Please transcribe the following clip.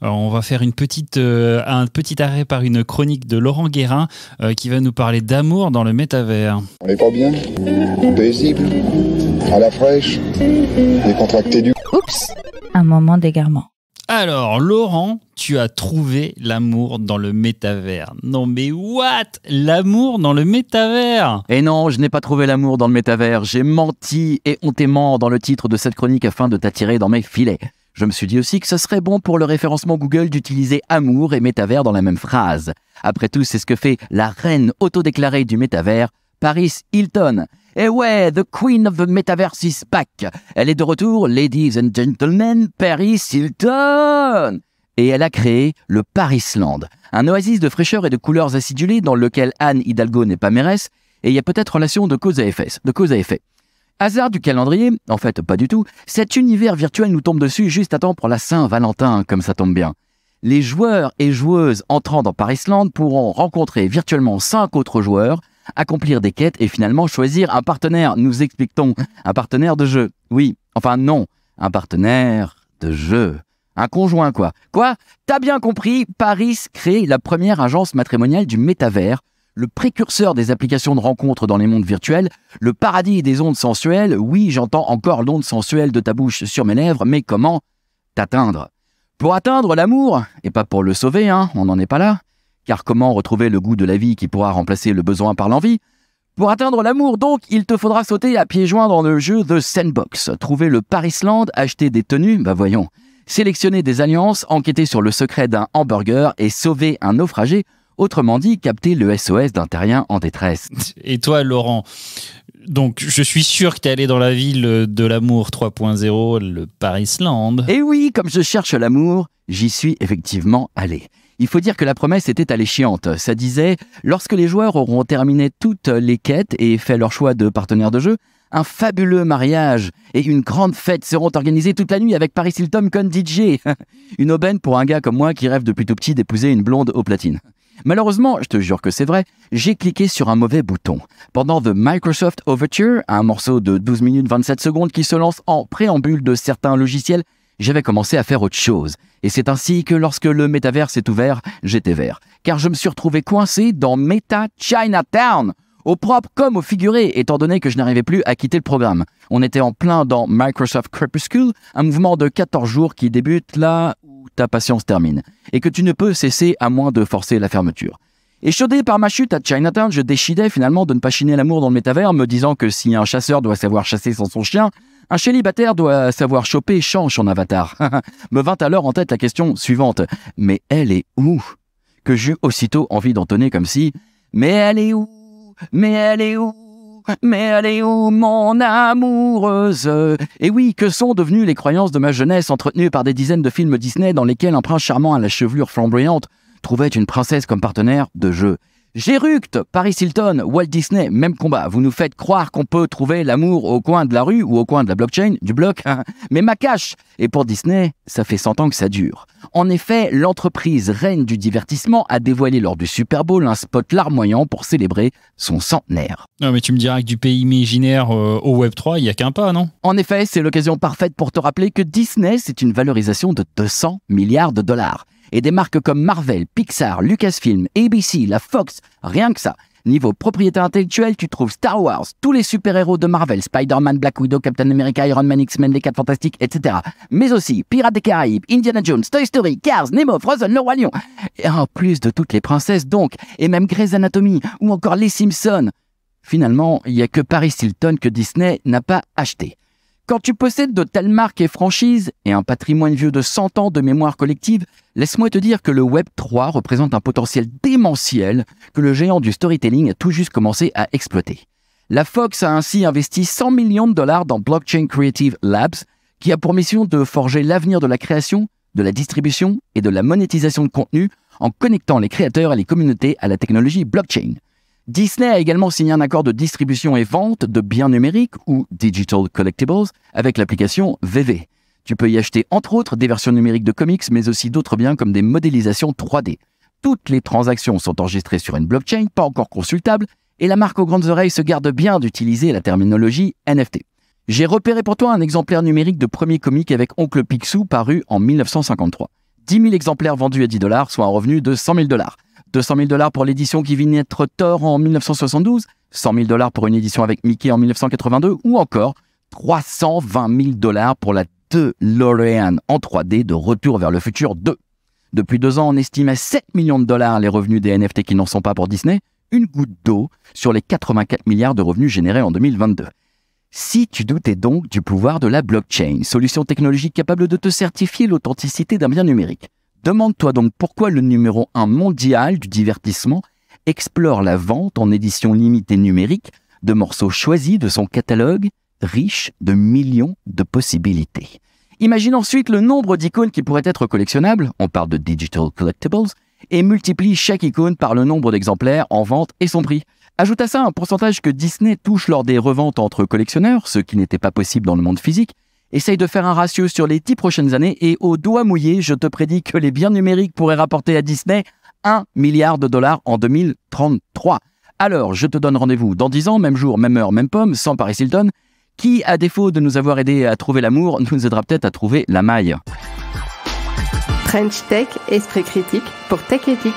Alors, on va faire un petit arrêt par une chronique de Laurent Guérin qui va nous parler d'amour dans le métavers. On est pas bien, paisible, à la fraîche, décontracté du... Oups, un moment d'égarement. Alors, Laurent, tu as trouvé l'amour dans le métavers. Non mais what? L'amour dans le métavers? Et non, je n'ai pas trouvé l'amour dans le métavers. J'ai menti et hontément dans le titre de cette chronique afin de t'attirer dans mes filets. Je me suis dit aussi que ce serait bon pour le référencement Google d'utiliser amour et métavers dans la même phrase. Après tout, c'est ce que fait la reine autodéclarée du métavers, Paris Hilton. Et ouais, the queen of the metaverse is back. Elle est de retour, ladies and gentlemen, Paris Hilton. Et elle a créé le Parisland, un oasis de fraîcheur et de couleurs acidulées dans lequel Anne Hidalgo n'est pas mairesse, et il y a peut-être relation de cause à effet. Hasard du calendrier, en fait pas du tout, cet univers virtuel nous tombe dessus juste à temps pour la Saint-Valentin, comme ça tombe bien. Les joueurs et joueuses entrant dans Parisland pourront rencontrer virtuellement 5 autres joueurs, accomplir des quêtes et finalement choisir un partenaire, nous explique-t-on, un partenaire de jeu. Oui, enfin non, un partenaire de jeu. Un conjoint quoi. Quoi? T'as bien compris, Paris crée la première agence matrimoniale du métavers, le précurseur des applications de rencontres dans les mondes virtuels, le paradis des ondes sensuelles. Oui, j'entends encore l'onde sensuelle de ta bouche sur mes lèvres, mais comment t'atteindre? Pour atteindre l'amour, et pas pour le sauver, on n'en est pas là. Car comment retrouver le goût de la vie qui pourra remplacer le besoin par l'envie? Pour atteindre l'amour, donc, il te faudra sauter à pieds joints dans le jeu The Sandbox, trouver le Parisland, acheter des tenues, voyons, sélectionner des alliances, enquêter sur le secret d'un hamburger et sauver un naufragé, autrement dit, capter le SOS d'un terrien en détresse. Et toi, Laurent, donc je suis sûr que tu es allé dans la ville de l'amour 3.0, le Parisland. Et oui, comme je cherche l'amour, j'y suis effectivement allé. Il faut dire que la promesse était alléchiante. Ça disait, lorsque les joueurs auront terminé toutes les quêtes et fait leur choix de partenaire de jeu, un fabuleux mariage et une grande fête seront organisés toute la nuit avec Paris Hilton comme DJ. Une aubaine pour un gars comme moi qui rêve depuis tout petit d'épouser une blonde au platine. Malheureusement, je te jure que c'est vrai, j'ai cliqué sur un mauvais bouton. Pendant The Microsoft Overture, un morceau de 12 minutes 27 secondes qui se lance en préambule de certains logiciels, j'avais commencé à faire autre chose. Et c'est ainsi que lorsque le métavers s'est ouvert, j'étais vert. Car je me suis retrouvé coincé dans Meta Chinatown, au propre comme au figuré, étant donné que je n'arrivais plus à quitter le programme. On était en plein dans Microsoft Crepuscule, un mouvement de 14 jours qui débute là où ta patience termine, et que tu ne peux cesser à moins de forcer la fermeture. Échaudé par ma chute à Chinatown, je décidais finalement de ne pas chiner l'amour dans le métavers, me disant que si un chasseur doit savoir chasser sans son chien, un célibataire doit savoir choper change son avatar. Me vint alors en tête la question suivante. Mais elle est où? Que j'eus aussitôt envie d'entonner comme si... Mais elle est où? Mais elle est où? Mais elle est où, mon amoureuse? Et oui, que sont devenues les croyances de ma jeunesse entretenues par des dizaines de films Disney dans lesquels un prince charmant à la chevelure flamboyante trouvait une princesse comme partenaire de jeu? J'éructe, Paris Hilton, Walt Disney, même combat. Vous nous faites croire qu'on peut trouver l'amour au coin de la rue ou au coin de la blockchain, du bloc, mais ma cache. Et pour Disney, ça fait 100 ans que ça dure. En effet, l'entreprise reine du divertissement a dévoilé lors du Super Bowl un spot larmoyant pour célébrer son centenaire. Non mais tu me diras que du pays imaginaire au Web3, il n'y a qu'un pas, non? En effet, c'est l'occasion parfaite pour te rappeler que Disney, c'est une valorisation de 200 milliards de dollars. Et des marques comme Marvel, Pixar, Lucasfilm, ABC, la Fox, rien que ça. Niveau propriété intellectuelle, tu trouves Star Wars, tous les super-héros de Marvel, Spider-Man, Black Widow, Captain America, Iron Man, X-Men, les 4 Fantastiques, etc. Mais aussi Pirates des Caraïbes, Indiana Jones, Toy Story, Cars, Nemo, Frozen, Le Roi Lion. Et en plus de toutes les princesses donc, et même Grey's Anatomy, ou encore les Simpsons. Finalement, il n'y a que Paris Hilton que Disney n'a pas acheté. Quand tu possèdes de telles marques et franchises, et un patrimoine vieux de 100 ans de mémoire collective, laisse-moi te dire que le Web 3 représente un potentiel démentiel que le géant du storytelling a tout juste commencé à exploiter. La Fox a ainsi investi 100 millions de dollars dans Blockchain Creative Labs, qui a pour mission de forger l'avenir de la création, de la distribution et de la monétisation de contenu en connectant les créateurs et les communautés à la technologie blockchain. Disney a également signé un accord de distribution et vente de biens numériques ou Digital Collectibles avec l'application VV. Tu peux y acheter entre autres des versions numériques de comics mais aussi d'autres biens comme des modélisations 3D. Toutes les transactions sont enregistrées sur une blockchain pas encore consultable et la marque aux grandes oreilles se garde bien d'utiliser la terminologie NFT. J'ai repéré pour toi un exemplaire numérique de premier comic avec Oncle Picsou paru en 1953. 10 000 exemplaires vendus à 10 $, soit un revenu de 100 000 $. 200 000 $ pour l'édition qui vit naître Thor en 1972, 100 000 $ pour une édition avec Mickey en 1982, ou encore 320 000 $ pour la DeLorean en 3D de Retour vers le futur 2. Depuis 2 ans, on estime à 7 millions de dollars les revenus des NFT qui n'en sont pas pour Disney, une goutte d'eau sur les 84 milliards de revenus générés en 2022. Si tu doutais donc du pouvoir de la blockchain, solution technologique capable de te certifier l'authenticité d'un bien numérique, demande-toi donc pourquoi le numéro 1 mondial du divertissement explore la vente en édition limitée numérique de morceaux choisis de son catalogue riche de millions de possibilités. Imagine ensuite le nombre d'icônes qui pourraient être collectionnables, on parle de digital collectibles, et multiplie chaque icône par le nombre d'exemplaires en vente et son prix. Ajoute à ça un pourcentage que Disney touche lors des reventes entre collectionneurs, ce qui n'était pas possible dans le monde physique. Essaye de faire un ratio sur les 10 prochaines années et au doigt mouillé, je te prédis que les biens numériques pourraient rapporter à Disney 1 milliard de dollars en 2033. Alors, je te donne rendez-vous dans 10 ans, même jour, même heure, même pomme, sans Paris Hilton, qui, à défaut de nous avoir aidé à trouver l'amour, nous aidera peut-être à trouver la maille. French Tech, esprit critique pour Tech Éthique.